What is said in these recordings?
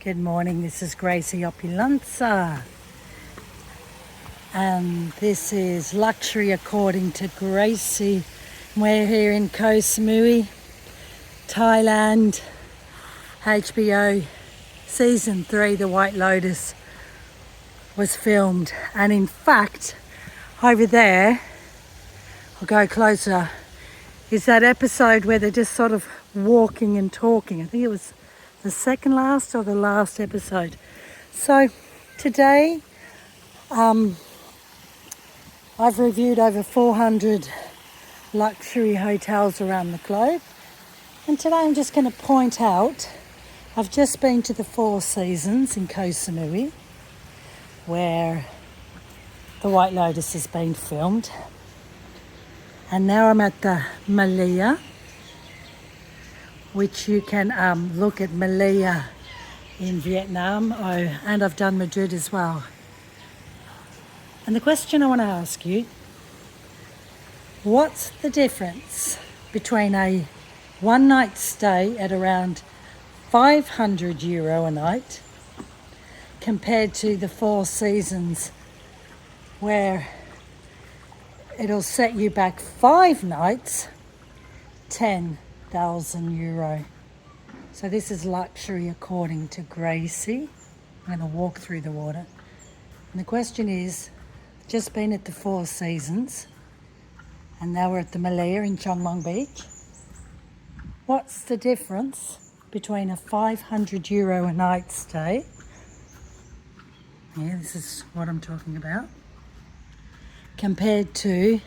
Good morning, this is Gracie Opulanza, and this is Luxury According to Gracie. We're here in Koh Samui, Thailand. HBO Season 3, The White Lotus, was filmed, and in fact, over there, I'll go closer, is that episode where they're just sort of walking and talking. I think it was the second last or the last episode. So today I've reviewed over 400 luxury hotels around the globe, and today I'm just going to point out I've just been to the Four Seasons in Koh Samui where The White Lotus has been filmed, and now I'm at the Meliá, which you can look at Meliá in Vietnam, and I've done Madrid as well. And the question I want to ask you, what's the difference between a one night stay at around €500 a night compared to the Four Seasons where it'll set you back 5 nights, €10,000. So this is luxury according to Gracie. I'm going to walk through the water. And the question is, just been at the Four Seasons and now we're at the Meliá in Cheong Mon Beach. What's the difference between a €500 a night stay? Yeah, this is what I'm talking about. Compared to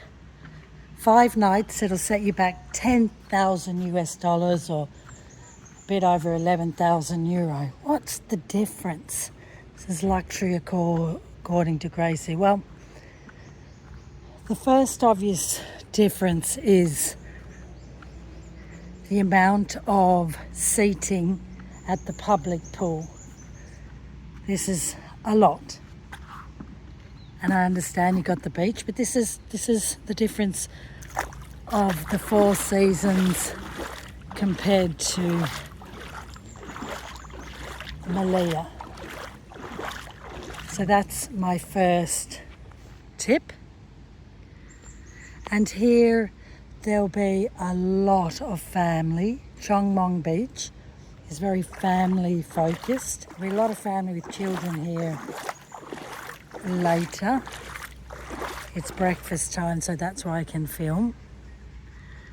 5 nights, it'll set you back $10,000 or a bit over €11,000. What's the difference? This is luxury according to Gracie. Well, the first obvious difference is the amount of seating at the public pool. This is a lot. And I understand you got the beach, but this is the difference of the Four Seasons compared to Meliá. So that's my first tip. And here there'll be a lot of family. Cheong Mon Beach is very family focused. There'll be a lot of family with children here later. It's breakfast time, so that's why I can film.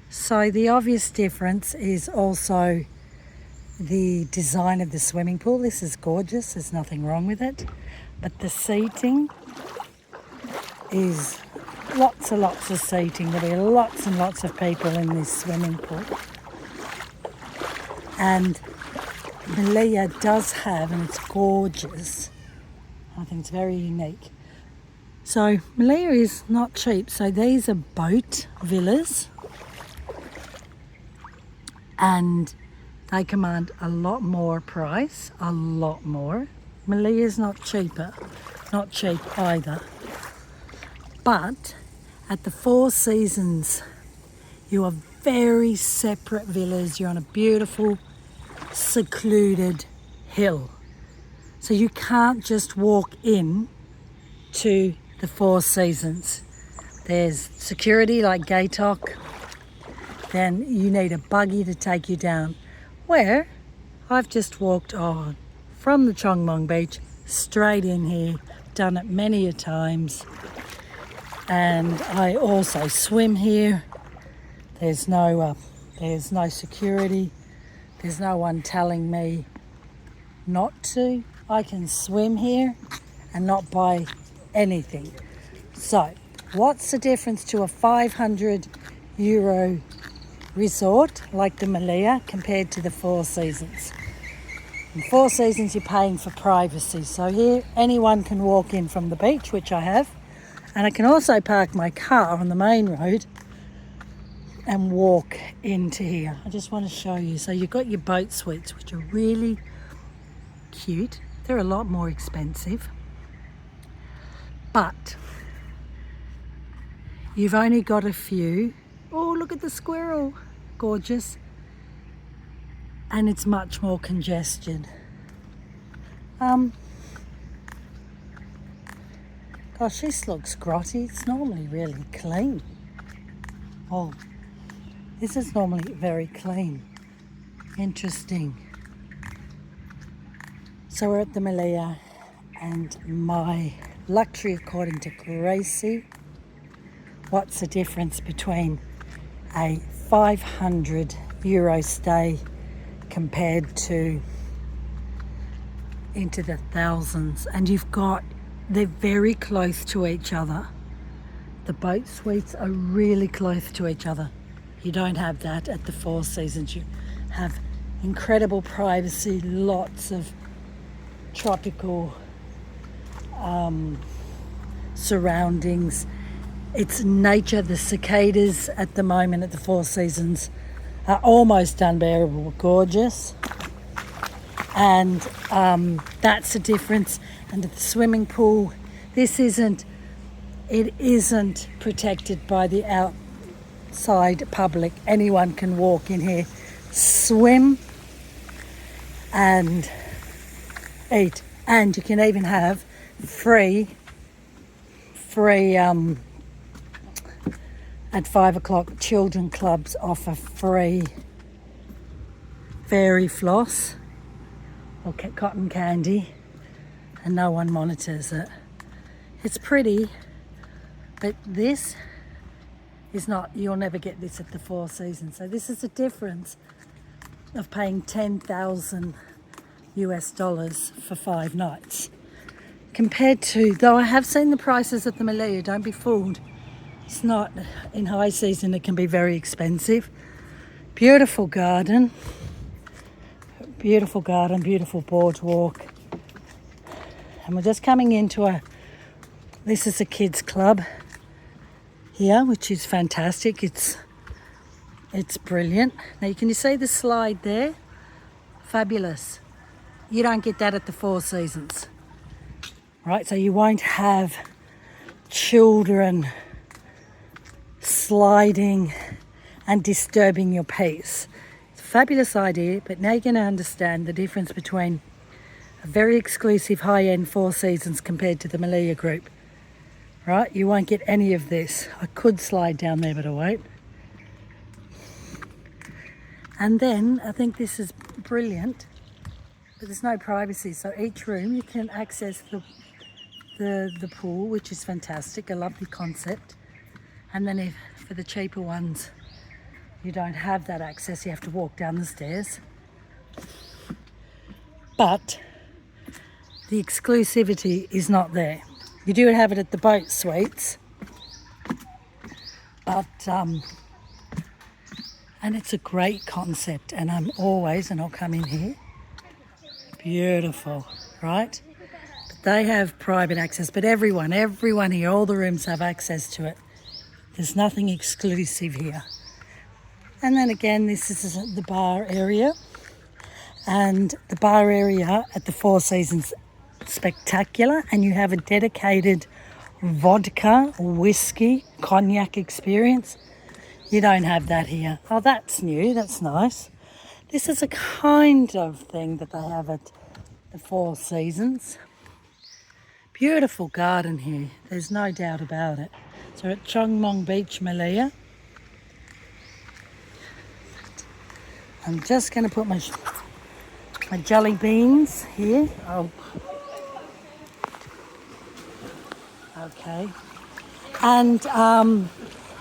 So the obvious difference is also the design of the swimming pool. This is gorgeous, there's nothing wrong with it. But the seating is lots and lots of seating. There'll be lots and lots of people in this swimming pool. And Meliá does have, and it's gorgeous, I think it's very unique. So Meliá is not cheap. So these are boat villas, and they command a lot more price, a lot more. Meliá is not cheap either. But at the Four Seasons, you are very separate villas. You're on a beautiful, secluded hill. So you can't just walk in to the Four Seasons. There's security like Gatok. Then you need a buggy to take you down. Where I've just walked on from the Cheong Mon Beach straight in here. Done it many a times. And I also swim here. There's no security. There's no one telling me not to. I can swim here and not buy anything. So, what's the difference to a €500 resort like the Meliá compared to the Four Seasons? In Four Seasons, you're paying for privacy. So here, anyone can walk in from the beach, which I have. And I can also park my car on the main road and walk into here. I just want to show you. So you've got your boat suites, which are really cute. They're a lot more expensive. But you've only got a few. Oh, look at the squirrel. Gorgeous. And it's much more congested. Gosh, this looks grotty. It's normally really clean. Oh, this is normally very clean. Interesting. So we're at the Meliá, and my luxury according to Gracie. What's the difference between a €500 stay compared to into the thousands? And they're very close to each other. The boat suites are really close to each other. You don't have that at the Four Seasons. You have incredible privacy, lots of tropical surroundings. It's nature. The cicadas at the moment at the Four Seasons are almost unbearable, gorgeous. And that's the difference. And at the swimming pool, it isn't protected by the outside public. Anyone can walk in here, swim and eat. And you can even have free at 5 o'clock, children clubs offer free fairy floss or cotton candy, and no one monitors it. It's pretty, but this is not, you'll never get this at the Four Seasons. So this is the difference of paying $10,000 for 5 nights. Compared to, though I have seen the prices at the Meliá, don't be fooled. It's not, in high season it can be very expensive. Beautiful garden, beautiful boardwalk. And we're just coming into this is a kids club here, which is fantastic. It's brilliant. Now can you see the slide there? Fabulous. You don't get that at the Four Seasons. Right, so you won't have children sliding and disturbing your peace. It's a fabulous idea, but now you're going to understand the difference between a very exclusive high-end Four Seasons compared to the Meliá group. Right, you won't get any of this. I could slide down there, but I won't. And then I think this is brilliant, but there's no privacy. So each room you can access the pool, which is fantastic, a lovely concept. And then for the cheaper ones, you don't have that access, you have to walk down the stairs. But the exclusivity is not there. You do have it at the boat suites, but and it's a great concept, and I'll come in here. Beautiful, right? But they have private access, but everyone here, all the rooms have access to it. There's nothing exclusive here. And then again, this is the bar area. And the bar area at the Four Seasons, spectacular. And you have a dedicated vodka, whiskey, cognac experience. You don't have that here. Oh, that's new. That's nice. This is a kind of thing that they have at the Four Seasons. Beautiful garden here. There's no doubt about it. So at Cheong Mon Beach, Meliá. I'm just going to put my jelly beans here. Oh, okay. And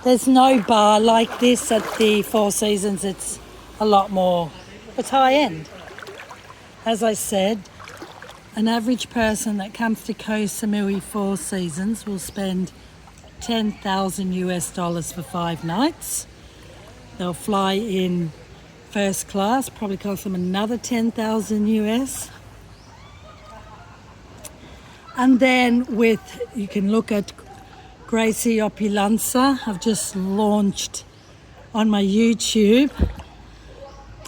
there's no bar like this at the Four Seasons. It's a lot more. It's high end. As I said, an average person that comes to Koh Samui Four Seasons will spend $10,000 for 5 nights. They'll fly in first class, probably cost them another $10,000. And then you can look at Gracie Opulanza. I've just launched on my YouTube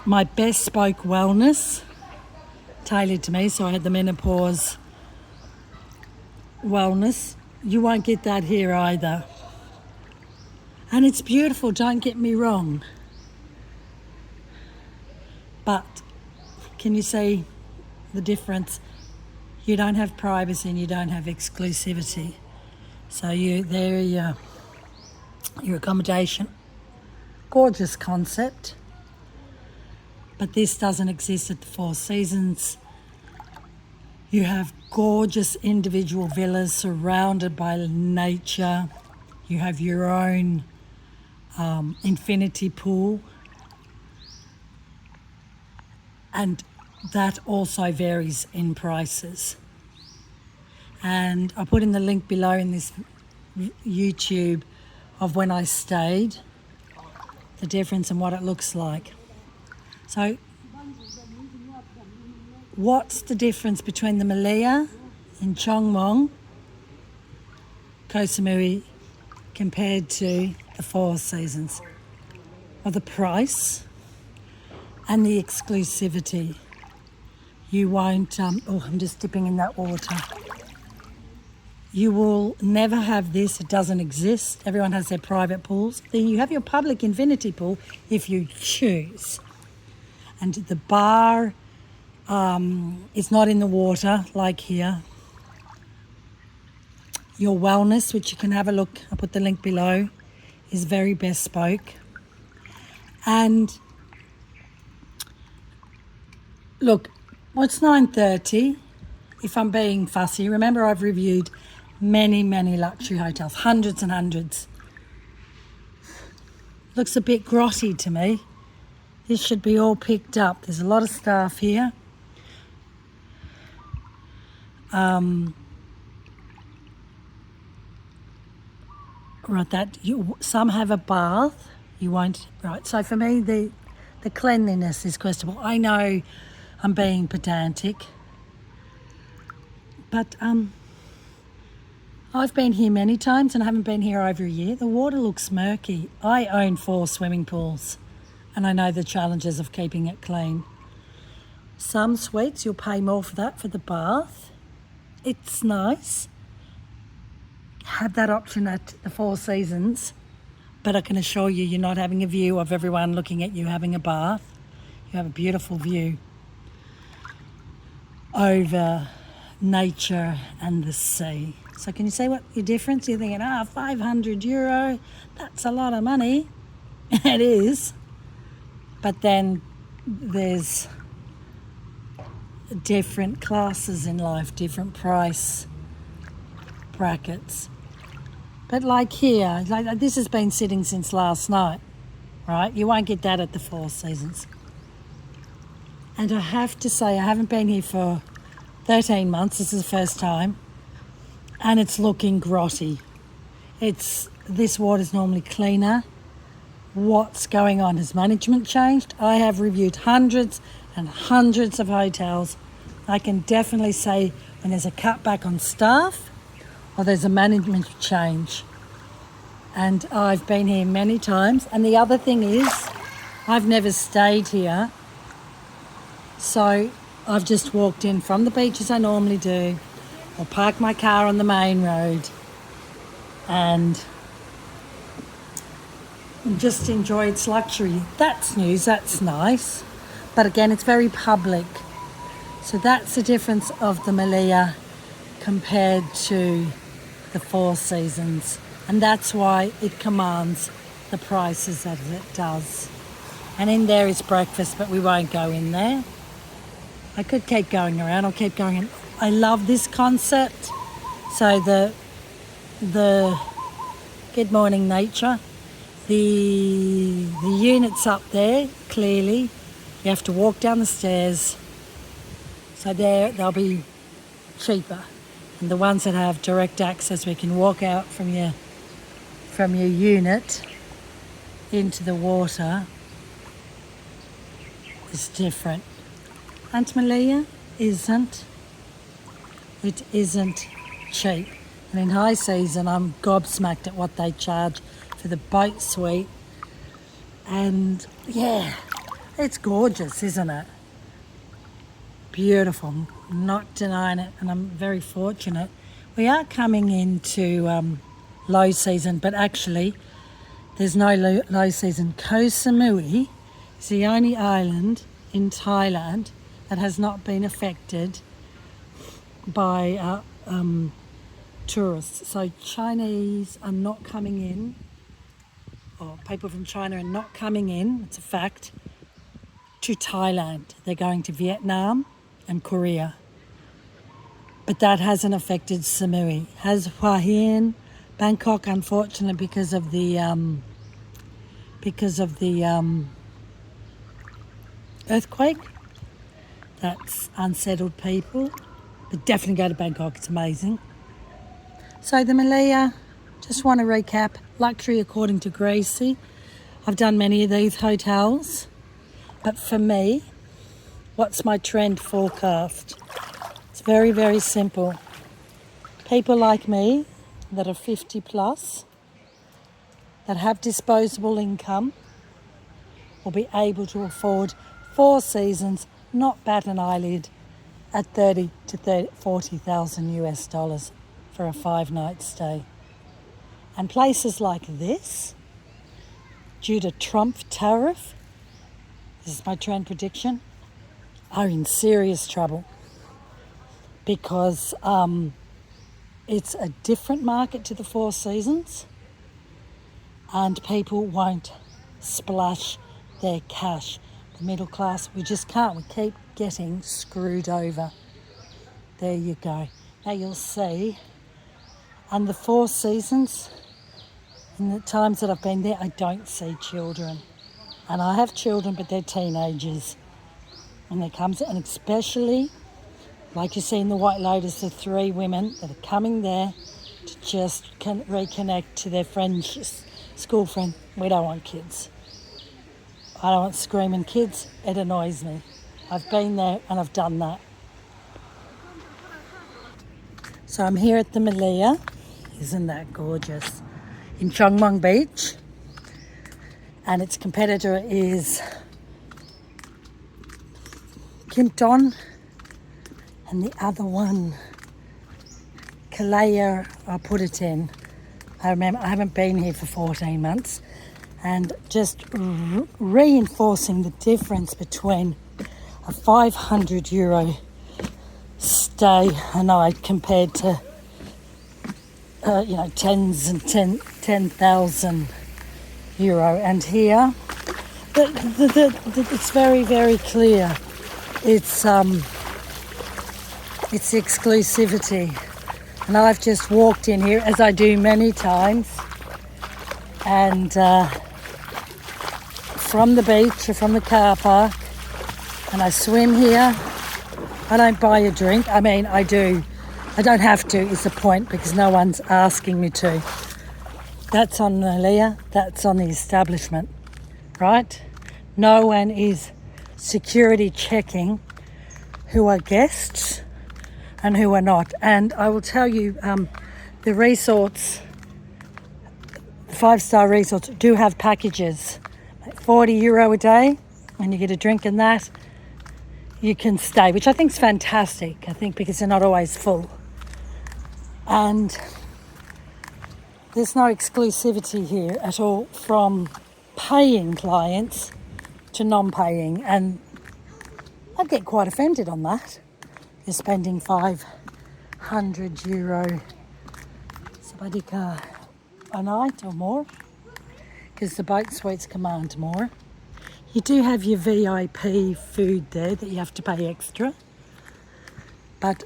my bespoke wellness tailored to me. So I had the menopause wellness. You won't get that here either. And it's beautiful, don't get me wrong. But can you see the difference? you don't have privacy and you don't have exclusivity. So your accommodation, gorgeous concept, but this doesn't exist at the Four Seasons. You have gorgeous individual villas surrounded by nature. You have your own infinity pool, and that also varies in prices. And I put in the link below in this YouTube of when I stayed, the difference and what it looks like. So what's the difference between the Meliá in Cheong Mon, Koh Samui, compared to the Four Seasons? Well, the price and the exclusivity. You won't, I'm just dipping in that water. You will never have this, it doesn't exist. Everyone has their private pools. Then you have your public infinity pool if you choose. And the bar is not in the water like here. Your wellness, which you can have a look, I'll put the link below, is very bespoke. And look, well, it's 9:30. If I'm being fussy, remember I've reviewed many luxury hotels, hundreds and hundreds. Looks a bit grotty to me. This should be all picked up. There's a lot of staff here. Right, some have a bath. You won't. Right. So for me, the cleanliness is questionable. I know I'm being pedantic, but I've been here many times and I haven't been here over a year. The water looks murky. I own 4 swimming pools and I know the challenges of keeping it clean. Some suites, you'll pay more for that, for the bath. It's nice. Have that option at the Four Seasons, but I can assure you, you're not having a view of everyone looking at you having a bath. You have a beautiful view over nature and the sea. So can you see what your difference? You're thinking, €500, that's a lot of money. It is. But then there's different classes in life, different price brackets. But like here, like this has been sitting since last night, right? You won't get that at the Four Seasons. And I have to say, I haven't been here for 13 months. This is the first time. And it's looking grotty. This water's normally cleaner. What's going on? Has management changed? I have reviewed hundreds and hundreds of hotels. I can definitely say when there's a cutback on staff or there's a management change. And I've been here many times. And the other thing is, I've never stayed here. So I've just walked in from the beach as I normally do, or park my car on the main road and just enjoy its luxury. That's news, that's nice. But again, it's very public. So that's the difference of the Meliá compared to the Four Seasons. And that's why it commands the prices that it does. And in there is breakfast, but we won't go in there. I could keep going around, I'll keep going in. I love this concept. So the good morning nature. The units up there, clearly, you have to walk down the stairs. So they'll be cheaper. And the ones that have direct access, we can walk out from your unit into the water, is different. And Meliá isn't. It isn't cheap. And in high season, I'm gobsmacked at what they charge for the boat suite. And yeah, it's gorgeous, isn't it? Beautiful, I'm not denying it, and I'm very fortunate. We are coming into low season, but actually there's no low season. Koh Samui is the only island in Thailand that has not been affected tourists. So Chinese are not coming in, or people from China are not coming in, it's a fact, to Thailand. They're going to Vietnam and Korea. But that hasn't affected Samui. Has Hua Hin, Bangkok, unfortunately, because of the earthquake. That's unsettled people. But definitely go to Bangkok, it's amazing. So the Meliá, just want to recap, luxury according to Gracie. I've done many of these hotels. But for me, what's my trend forecast? It's very, very simple. People like me that are 50 plus, that have disposable income, will be able to afford Four Seasons, not bat an eyelid, at 30 to 40,000 US dollars for a 5-night stay. And places like this, due to Trump tariff, this is my trend prediction, are in serious trouble because it's a different market to the Four Seasons and people won't splash their cash. The middle class, we just can't. We keep getting screwed over. There you go. Now you'll see, and the Four Seasons, in the times that I've been there, I don't see children. And I have children, but they're teenagers. And there comes, and especially, like you see in the White Lotus, the 3 women that are coming there to just reconnect to their friends, school friend. We don't want kids. I don't want screaming kids. It annoys me. I've been there and I've done that. So I'm here at the Meliá. Isn't that gorgeous? In Cheong Mon Beach. And its competitor is Kimpton. And the other one, Kalaya, I put it in. I remember I haven't been here for 14 months. And just reinforcing the difference between a €500 stay a night compared to, tens and 10,000 euro. And here, it's very, very clear. It's exclusivity. And I've just walked in here, as I do many times, and from the beach or from the car park, and I swim here. I don't buy a drink. I mean, I do. I don't have to, is the point, because no one's asking me to. That's on Meliá, that's on the establishment, right? No one is security checking who are guests and who are not. And I will tell you, the resorts, 5-star resorts, do have packages. €40 a day, and you get a drink in that. You can stay, which I think is fantastic, I think, because they're not always full. And there's no exclusivity here at all from paying clients to non-paying. And I'd get quite offended on that. You're spending €500 sabadika a night or more, because the boat suites command more. You do have your VIP food there that you have to pay extra. But,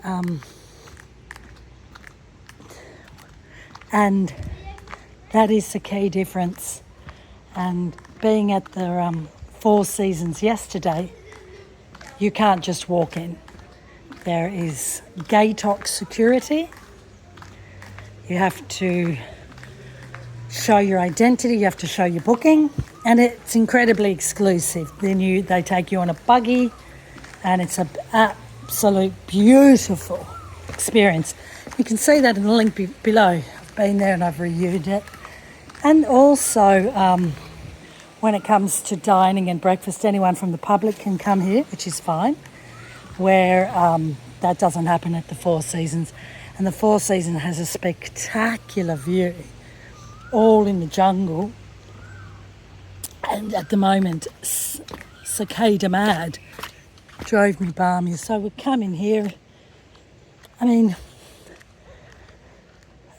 and that is the key difference. And being at the Four Seasons yesterday, you can't just walk in. There is gate-lock security. You have to show your identity, you have to show your booking, and it's incredibly exclusive. Then they take you on a buggy, and it's an absolute beautiful experience. You can see that in the link below. I've been there and I've reviewed it. And also, when it comes to dining and breakfast, anyone from the public can come here, which is fine, where that doesn't happen at the Four Seasons. And the Four Seasons has a spectacular view, all in the jungle. And at the moment, cicada mad drove me balmy. So we come in here, I mean,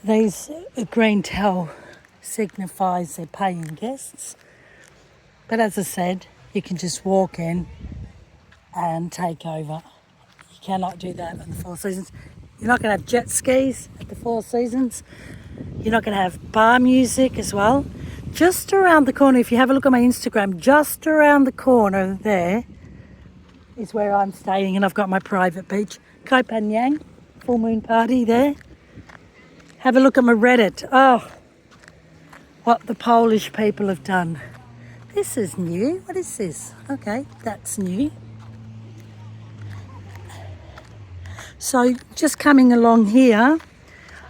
these green towel signifies they're paying guests. But as I said, you can just walk in and take over. You cannot do that on the Four Seasons. You're not going to have jet skis at the Four Seasons. You're not going to have bar music as well. Just around the corner, if you have a look at my Instagram, just around the corner there is where I'm staying, and I've got my private beach. Koh Phangan, full moon party there. Have a look at my Reddit. Oh, what the Polish people have done. This is new. What is this? Okay, that's new. So just coming along here,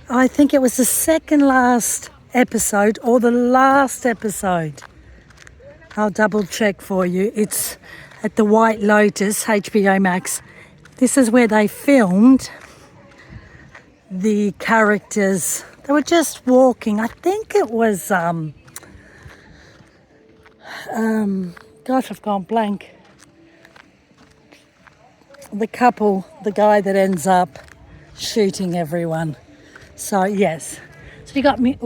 I think it was the second last episode or the last episode. I'll double check for you. It's at the White Lotus, HBO Max. This is where they filmed the characters. They were just walking. I think it was, gosh, I've gone blank. The couple, the guy that ends up shooting everyone. So, yes. So you got me,